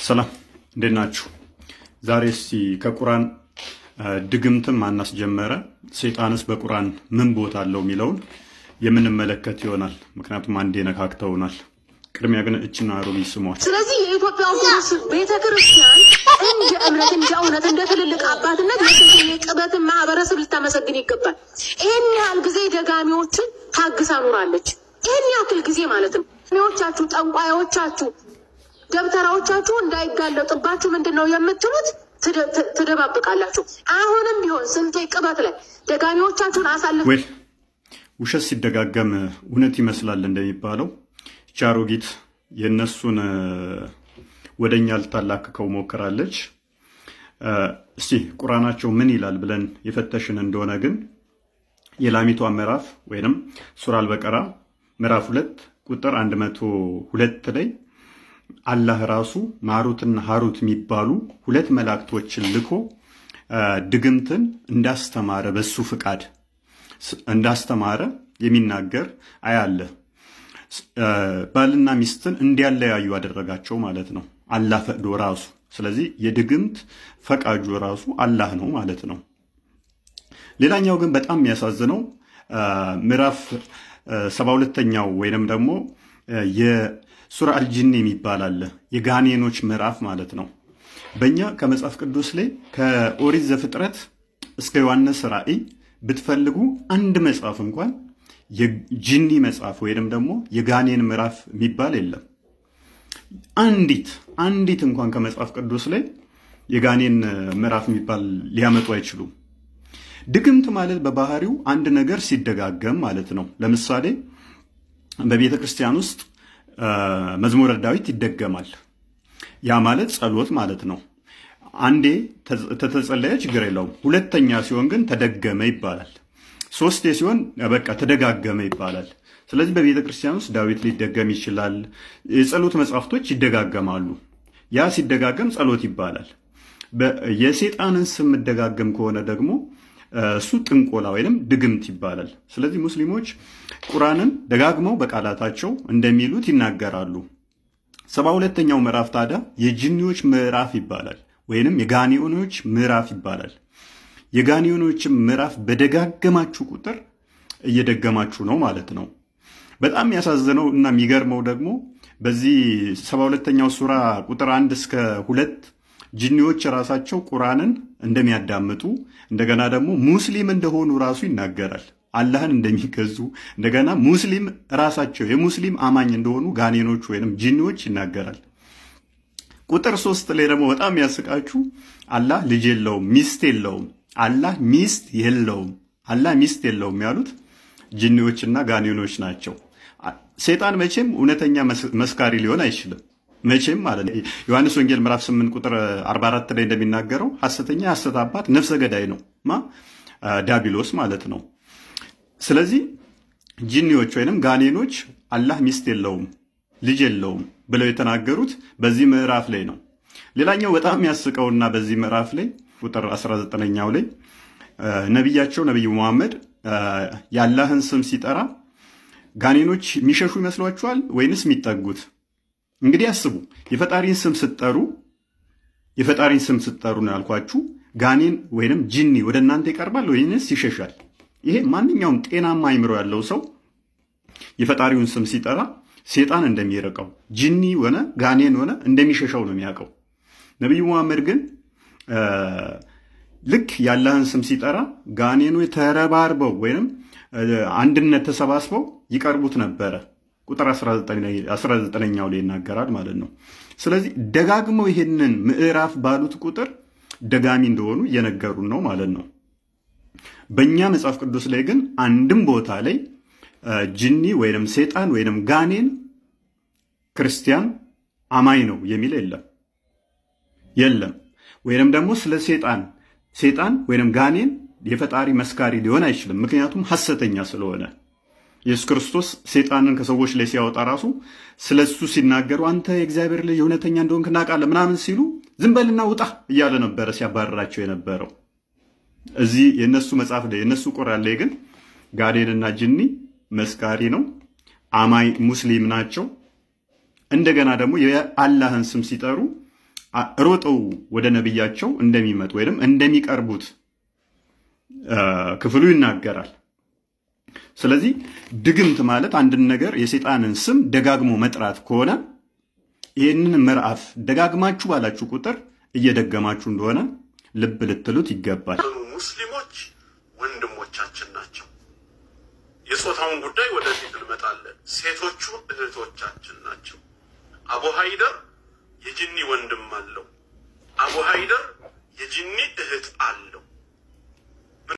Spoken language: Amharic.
ሰላም እንዴት ናችሁ? ዛሬ እስቲ ከቁርአን ድግምትም ማናስጀመረ ሰይጣንስ በቁርአን ምን ቦታ አለው የሚለውን የምንመለከት ይሆናል። ምክንያቱም አንዴ ነካክተውናል። ቅድሚያ ግን እችና ሮቢ ስሟል። ስለዚህ የኢትዮጵያ ኦርቶዶክስ ቤተክርስቲያን እንደ እምነት እንደ እውነት እንደ ትልልቅ አባትነት የቅበትን ማህበረሰብ ልታመሰግን ይገባል። ይህን ያህል ጊዜ ደጋሚዎችን ታግሳ ኑራለች። ይህን ያክል ጊዜ ማለት ነው። ኔዎቻችሁ፣ ጠንቋዮቻችሁ፣ ደብተራዎቻችሁ እንዳይጋለጥባችሁ ምንድን ነው የምትሉት? ትደባብቃላችሁ። አሁንም ቢሆን ስንቴ ቅበት ላይ ደጋሚዎቻችሁን አሳልፍ ውሸት ሲደጋገም እውነት ይመስላል እንደሚባለው ቻሮጊት የነሱን ወደኛ ልታላክከው ሞክራለች። እስቲ ቁርአናቸው ምን ይላል ብለን የፈተሽን እንደሆነ ግን የላሚቷ ምዕራፍ ወይንም ሱራ አልበቀራ ምዕራፍ 2 ቁጥር 102 ላይ አላህ ራሱ ማሩትና ሃሩት የሚባሉ ሁለት መላእክቶችን ልኮ ድግምትን እንዳስተማረ በሱ ፍቃድ እንዳስተማረ የሚናገር አያለ ባልና ሚስትን እንዲያለያዩ አደረጋቸው ማለት ነው፣ አላህ ፈቅዶ ራሱ። ስለዚህ የድግምት ፈቃጁ ራሱ አላህ ነው ማለት ነው። ሌላኛው ግን በጣም የሚያሳዝነው ምዕራፍ 72ኛው ወይንም ደግሞ የሱራ አልጂን የሚባል አለ፣ የጋኔኖች ምዕራፍ ማለት ነው። በእኛ ከመጽሐፍ ቅዱስ ላይ ከኦሪት ዘፍጥረት እስከ ዮሐንስ ራእይ ብትፈልጉ አንድ መጽሐፍ እንኳን የጂኒ መጽሐፍ ወይንም ደግሞ የጋኔን ምዕራፍ የሚባል የለም። አንዲት እንኳን ከመጽሐፍ ቅዱስ ላይ የጋኔን ምዕራፍ የሚባል ሊያመጡ አይችሉም። ድግምት ማለት በባህሪው አንድ ነገር ሲደጋገም ማለት ነው። ለምሳሌ በቤተ ክርስቲያን ውስጥ መዝሙረ ዳዊት ይደገማል። ያ ማለት ጸሎት ማለት ነው። አንዴ ተተጸለየ ችግር የለውም። ሁለተኛ ሲሆን ግን ተደገመ ይባላል። ሶስቴ ሲሆን በቃ ተደጋገመ ይባላል። ስለዚህ በቤተ ክርስቲያን ውስጥ ዳዊት ሊደገም ይችላል። የጸሎት መጽሐፍቶች ይደጋገማሉ። ያ ሲደጋገም ጸሎት ይባላል። የሰይጣንን ስም መደጋገም ከሆነ ደግሞ እሱ ጥንቆላ ወይንም ድግምት ይባላል። ስለዚህ ሙስሊሞች ቁርአንን ደጋግመው በቃላታቸው እንደሚሉት ይናገራሉ። 72ኛው ምዕራፍ ታዲያ የጂኒዎች ምዕራፍ ይባላል ወይንም የጋኔኖች ምዕራፍ ይባላል። የጋኔኖችን ምዕራፍ በደጋገማችሁ ቁጥር እየደገማችሁ ነው ማለት ነው። በጣም የሚያሳዝነው እና የሚገርመው ደግሞ በዚህ 72ኛው ሱራ ቁጥር 1 እስከ 2 ጂኒዎች ራሳቸው ቁርአንን እንደሚያዳምጡ እንደገና ደግሞ ሙስሊም እንደሆኑ ራሱ ይናገራል። አላህን እንደሚገዙ እንደገና ሙስሊም ራሳቸው የሙስሊም አማኝ እንደሆኑ ጋኔኖች ወይንም ጂኒዎች ይናገራል። ቁጥር 3 ላይ ደግሞ በጣም ያስቃችሁ አላህ ልጅ የለውም ሚስት የለውም፣ አላህ ሚስት የለውም፣ አላህ ሚስት የለውም ያሉት ጂኒዎችና ጋኔኖች ናቸው። ሰይጣን መቼም እውነተኛ መስካሪ ሊሆን አይችልም። መቼም ማለት ነው። ዮሐንስ ወንጌል ምዕራፍ 8 ቁጥር 44 ላይ እንደሚናገረው ሐሰተኛ የሐሰት አባት ነፍሰ ገዳይ ነው ዲያብሎስ ማለት ነው። ስለዚህ ጂኒዎች ወይንም ጋኔኖች አላህ ሚስት የለውም ልጅ የለውም ብለው የተናገሩት በዚህ ምዕራፍ ላይ ነው። ሌላኛው በጣም የሚያስቀውና በዚህ ምዕራፍ ላይ ቁጥር 19ኛው ላይ ነቢያቸው ነቢዩ መሐመድ የአላህን ስም ሲጠራ ጋኔኖች የሚሸሹ ይመስሏችኋል ወይንስ የሚጠጉት? እንግዲህ አስቡ። የፈጣሪን ስም ስትጠሩ ነው ያልኳችሁ። ጋኔን ወይንም ጂኒ ወደ እናንተ ይቀርባል ወይንስ ይሸሻል? ይሄ ማንኛውም ጤናማ አይምሮ ያለው ሰው የፈጣሪውን ስም ሲጠራ ሴጣን እንደሚርቀው ጂኒ ሆነ ጋኔን ሆነ እንደሚሸሻው ነው የሚያውቀው። ነቢዩ መሐመድ ግን ልክ የአላህን ስም ሲጠራ ጋኔኖች ተረባርበው ወይንም አንድነት ተሰባስበው ይቀርቡት ነበረ። ቁጥር 19ኛው ላይ ይናገራል ማለት ነው። ስለዚህ ደጋግመው ይሄንን ምዕራፍ ባሉት ቁጥር ደጋሚ እንደሆኑ እየነገሩን ነው ማለት ነው። በእኛ መጽሐፍ ቅዱስ ላይ ግን አንድም ቦታ ላይ ጂኒ ወይንም ሰይጣን ወይንም ጋኔን ክርስቲያን አማኝ ነው የሚል የለም። ወይንም ደግሞ ስለ ሰይጣን ወይንም ጋኔን የፈጣሪ መስካሪ ሊሆን አይችልም። ምክንያቱም ሐሰተኛ ስለሆነ ኢየሱስ ክርስቶስ ሰይጣንን ከሰዎች ላይ ሲያወጣ ራሱ ስለሱ ሲናገሩ አንተ የእግዚአብሔር ልጅ እውነተኛ እንደሆንክ እናውቃለን ምናምን ሲሉ ዝም በልና ውጣ እያለ ነበረ ሲያባረራቸው የነበረው። እዚህ የነሱ መጽሐፍ ላይ የነሱ ቁርአን ላይ ግን ጋኔንና ጂኒ መስካሪ ነው፣ አማኝ ሙስሊም ናቸው። እንደገና ደግሞ የአላህን ስም ሲጠሩ ሮጠው ወደ ነብያቸው እንደሚመጡ ወይም እንደሚቀርቡት ክፍሉ ይናገራል። ስለዚህ ድግምት ማለት አንድን ነገር የሰይጣንን ስም ደጋግሞ መጥራት ከሆነ ይህንን ምዕራፍ ደጋግማችሁ ባላችሁ ቁጥር እየደገማችሁ እንደሆነ ልብ ልትሉት ይገባል። ሙስሊሞች ወንድሞቻችን ናቸው። የጾታውን ጉዳይ ወደፊት እንመጣለን። ሴቶቹ እህቶቻችን ናቸው። አቡ ሃይደር የጂኒ ወንድም አለው። አቡ ሃይደር የጂኒ እህት አለው።